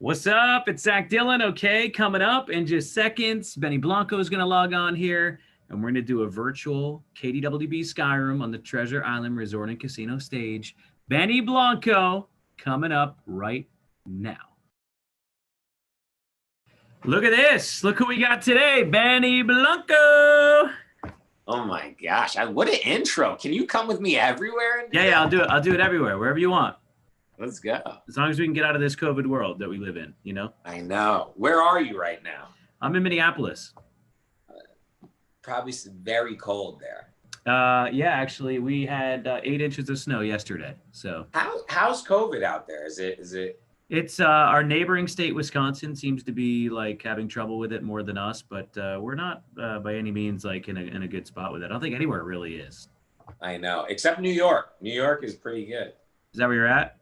What's up? It's Zach Dillon. Okay, coming up in just seconds, Benny Blanco is going to log on here, and we're going to do a virtual KDWB Skyroom on the Treasure Island Resort and Casino stage. Benny Blanco coming up right now. Look at this. Look who we got today, Benny Blanco. Oh my gosh, what an intro. Can you come with me everywhere? Yeah, I'll do it. I'll do it everywhere, wherever you want. Let's go. As long as we can get out of this COVID world that we live in, you know? I know. Where are you right now? I'm in Minneapolis. Probably very cold there. Yeah, actually, we had 8 inches of snow yesterday. So how's COVID out there? Is it? It's our neighboring state, Wisconsin, seems to be like having trouble with it more than us, but we're not by any means like in a good spot with it. I don't think anywhere really is. I know, except New York. New York is pretty good. Is that where you're at?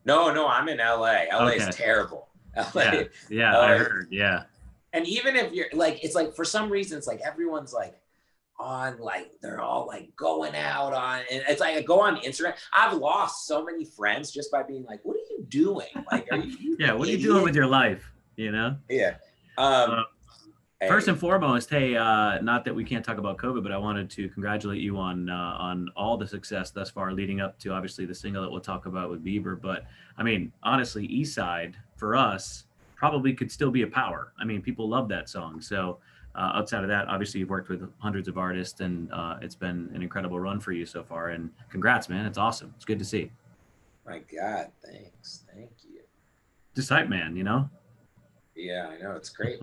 No, I'm in LA. LA Okay. is terrible. LA, yeah, I heard. Yeah. And even if you're like, it's like for some reason, it's like everyone's like on, like they're all like going out on, and it's like I go on Instagram. I've lost so many friends just by being like, "What are you doing? Like, are you?" Yeah, what are you doing with your life? You know? Yeah. First and foremost, hey, not that we can't talk about COVID, but I wanted to congratulate you on all the success thus far, leading up to obviously the single that we'll talk about with Bieber. But I mean, honestly, East Side for us probably could still be a power. I mean, people love that song. So outside of that, obviously you've worked with hundreds of artists, and it's been an incredible run for you so far. And congrats, man! It's awesome. It's good to see. My God, thanks, thank you. Just hype, man. You know. Yeah, I know. It's great.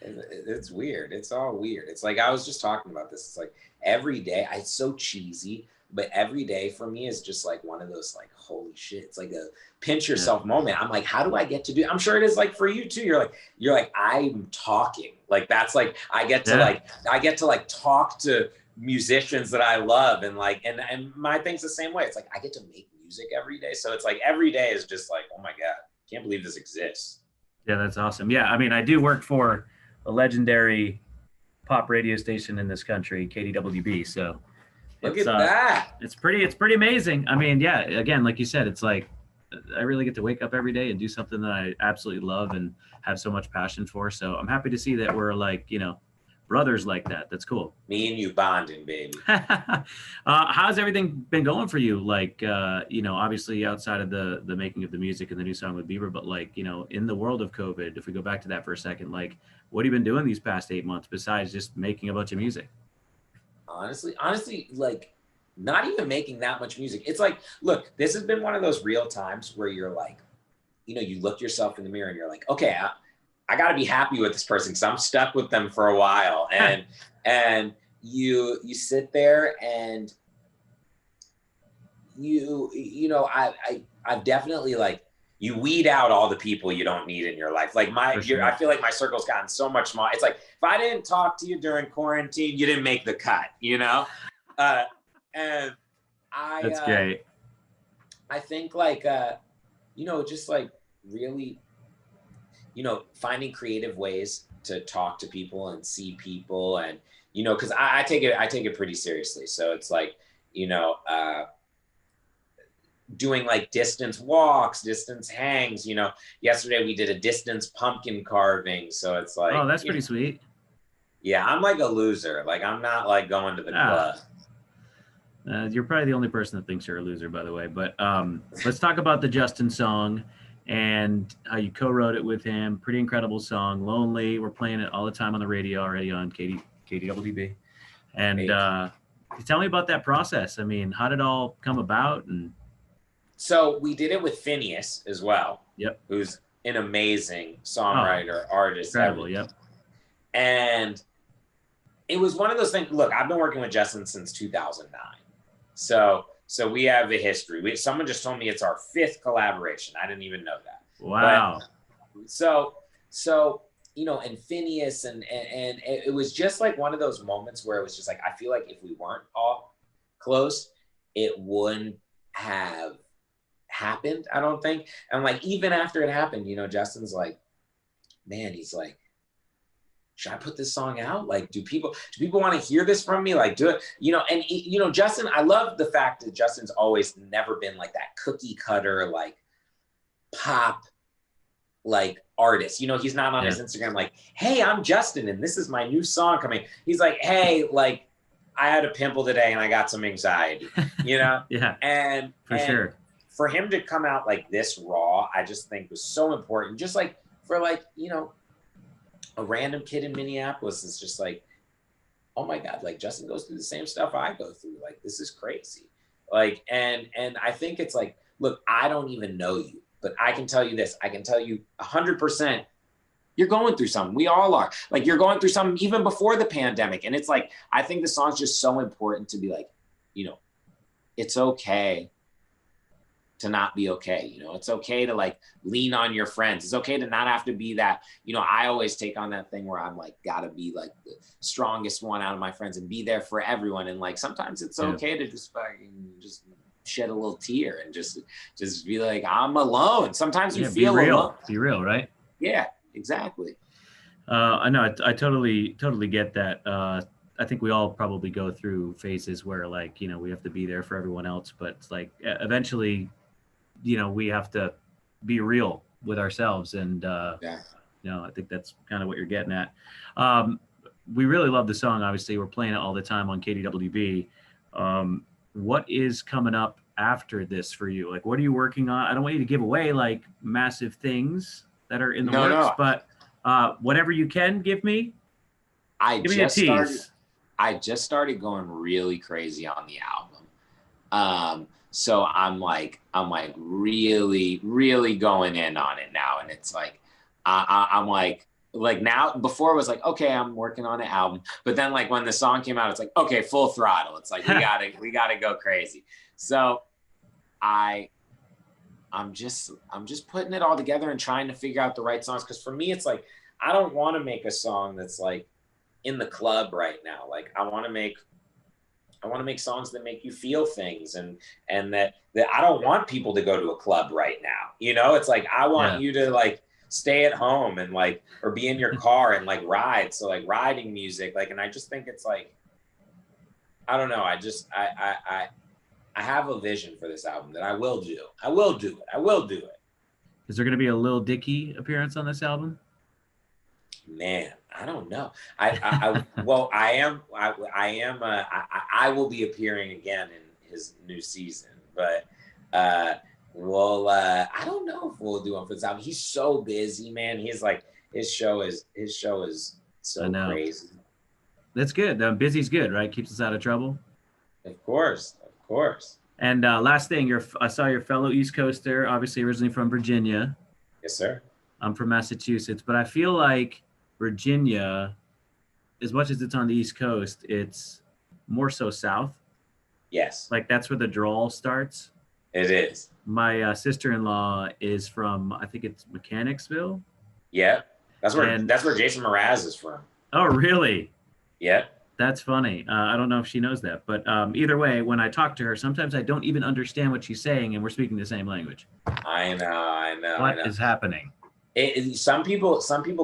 It's weird. It's all weird. It's like, I was just talking about this. It's like every day, it's so cheesy, but every day for me is just like one of those like, holy shit. It's like a pinch yourself moment. I'm like, how do I get to do, I'm sure it is like for you too. You're like, I'm talking. Like, that's like, I get to talk to musicians that I love. And like, and my thing's the same way. It's like, I get to make music every day. So it's like, every day is just like, oh my God, can't believe this exists. Yeah, that's awesome. Yeah, I mean, I do work for a legendary pop radio station in this country, KDWB. So look at that. It's pretty amazing. I mean, yeah, again, like you said, it's like I really get to wake up every day and do something that I absolutely love and have so much passion for. So I'm happy to see that we're like, you know, brothers like that. That's cool. Me and you bonding, baby. How's everything been going for you? Like, you know, obviously outside of the making of the music and the new song with Bieber, but like, you know, in the world of COVID, if we go back to that for a second, like, what have you been doing these past 8 months besides just making a bunch of music? Honestly, like not even making that much music. It's like, look, this has been one of those real times where you're like, you know, you look yourself in the mirror and you're like, okay, I got to be happy with this person because I'm stuck with them for a while. And you sit there and you know, I've definitely like, you weed out all the people you don't need in your life. Like I feel like my circle's gotten so much more. It's like, if I didn't talk to you during quarantine, you didn't make the cut, you know? And that's great. I think like, you know, just like really, you know, finding creative ways to talk to people and see people, and you know, because I take it pretty seriously. So it's like, you know, doing like distance walks, distance hangs. You know, yesterday we did a distance pumpkin carving. So it's like, oh, that's pretty sweet. Yeah, I'm like a loser. Like, I'm not like going to the club. You're probably the only person that thinks you're a loser, by the way. But let's talk about the Justin song and how you co-wrote it with him. Pretty incredible song, Lonely. We're playing it all the time on the radio already on KDWB. And tell me about that process. I mean, how did it all come about? And so we did it with Phineas as well. Yep. Who's an amazing songwriter, artist. Incredible, yep. And it was one of those things. Look, I've been working with Justin since 2009. So we have a history. Someone just told me it's our 5th collaboration. I didn't even know that. Wow. But, so you know, and Phineas and it was just like one of those moments where it was just like, I feel like if we weren't all close, it wouldn't have happened, I don't think. And like, even after it happened, you know, Justin's like, man, he's like, should I put this song out? Like, do people want to hear this from me? Like, do it, you know? And you know, Justin, I love the fact that Justin's always never been like that cookie cutter, like pop like artist. You know, he's not on his Instagram like, hey, I'm Justin and this is my new song coming. He's like, hey, like I had a pimple today and I got some anxiety, you know? And for sure. For him to come out like this raw, I just think was so important. Just like for like, you know, a random kid in Minneapolis is just like, oh my God, like Justin goes through the same stuff I go through. Like, this is crazy. Like, and I think it's like, look, I don't even know you, but I can tell you this. I can tell you 100%, you're going through something. We all are. Like, you're going through something even before the pandemic. And it's like, I think the song's just so important to be like, you know, it's okay to not be okay. You know, it's okay to like lean on your friends. It's okay to not have to be that, you know, I always take on that thing where I'm like, gotta be like the strongest one out of my friends and be there for everyone. And like, sometimes it's okay to just fucking just shed a little tear and just be like, I'm alone. Sometimes you feel be real. alone. Be real, right? Yeah, exactly. I know. I totally get that. I think we all probably go through phases where like, you know, we have to be there for everyone else, but it's like eventually, you know, we have to be real with ourselves. And, you know, I think that's kind of what you're getting at. We really love the song. Obviously, we're playing it all the time on KDWB. What is coming up after this for you? Like, what are you working on? I don't want you to give away like massive things that are in the works, but whatever you can give me. Give me a tease. I just started going really crazy on the album. So I'm like really, really going in on it now. And it's like, I'm like now, before it was like, okay, I'm working on an album. But then like when the song came out, it's like, okay, full throttle. It's like, we gotta go crazy. So I'm just putting it all together and trying to figure out the right songs. Cause for me, it's like, I don't want to make a song that's like in the club right now. Like I want to make songs that make you feel things and that I don't want people to go to a club right now. You know, it's like, I want you to like stay at home and like, or be in your car and like ride. So like riding music, like, and I just think it's like, I don't know. I have a vision for this album that I will do. I will do it. Is there going to be a Lil Dicky appearance on this album? Man, I don't know. I will be appearing again in his new season, but I don't know if we'll do one for this album. He's so busy, man. He's like, his show is so crazy. That's good. Busy's good, right? Keeps us out of trouble. Of course. And last thing, I saw your fellow East Coaster, obviously originally from Virginia. Yes, sir. I'm from Massachusetts, but I feel like Virginia, as much as it's on the East Coast, it's more so south. Yes. Like that's where the drawl starts. It is. My sister-in-law is from, I think it's Mechanicsville. Yeah. That's where Jason Mraz is from. Oh, really? Yeah. That's funny. I don't know if she knows that, but either way, when I talk to her, sometimes I don't even understand what she's saying, and we're speaking the same language. I know. What is happening? Some people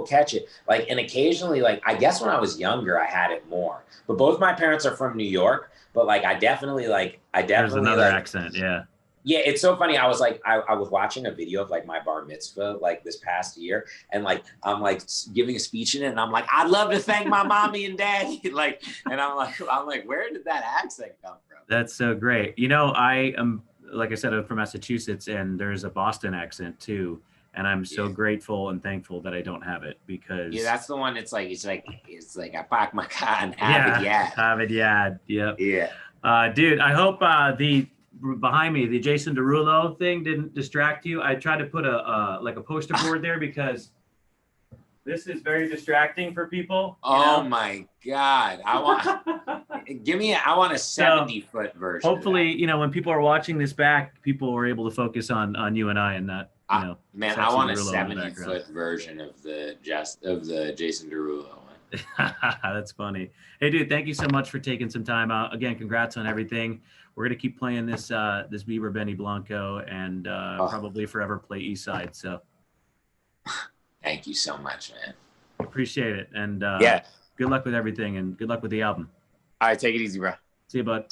catch it, like, and occasionally, like, I guess when I was younger, I had it more. But both my parents are from New York, but like, I definitely There's another accent, yeah. Yeah, it's so funny. I was like, I was watching a video of like my bar mitzvah like this past year, and like I'm like giving a speech in it, and I'm like, I'd love to thank my mommy and daddy, like, and I'm like, where did that accent come from? That's so great. You know, I am, like I said, I'm from Massachusetts, and there's a Boston accent too, and I'm so grateful and thankful that I don't have it because that's the one. It's like I park my car and have it yad. Yep. Yeah. Dude, I hope the behind me, the Jason Derulo thing didn't distract you. I tried to put a poster board there because this is very distracting for people. Oh my God. I want a 70-foot version. Hopefully, you know, when people are watching this back, people are able to focus on you and I and not, you know. Man, I want a 70-foot version of the Jason Derulo one. That's funny. Hey, dude, thank you so much for taking some time out. Again, congrats on everything. We're gonna keep playing this Bieber Benny Blanco and probably forever play East Side. So, thank you so much, man. Appreciate it, and good luck with everything, and good luck with the album. All right, take it easy, bro. See you, bud.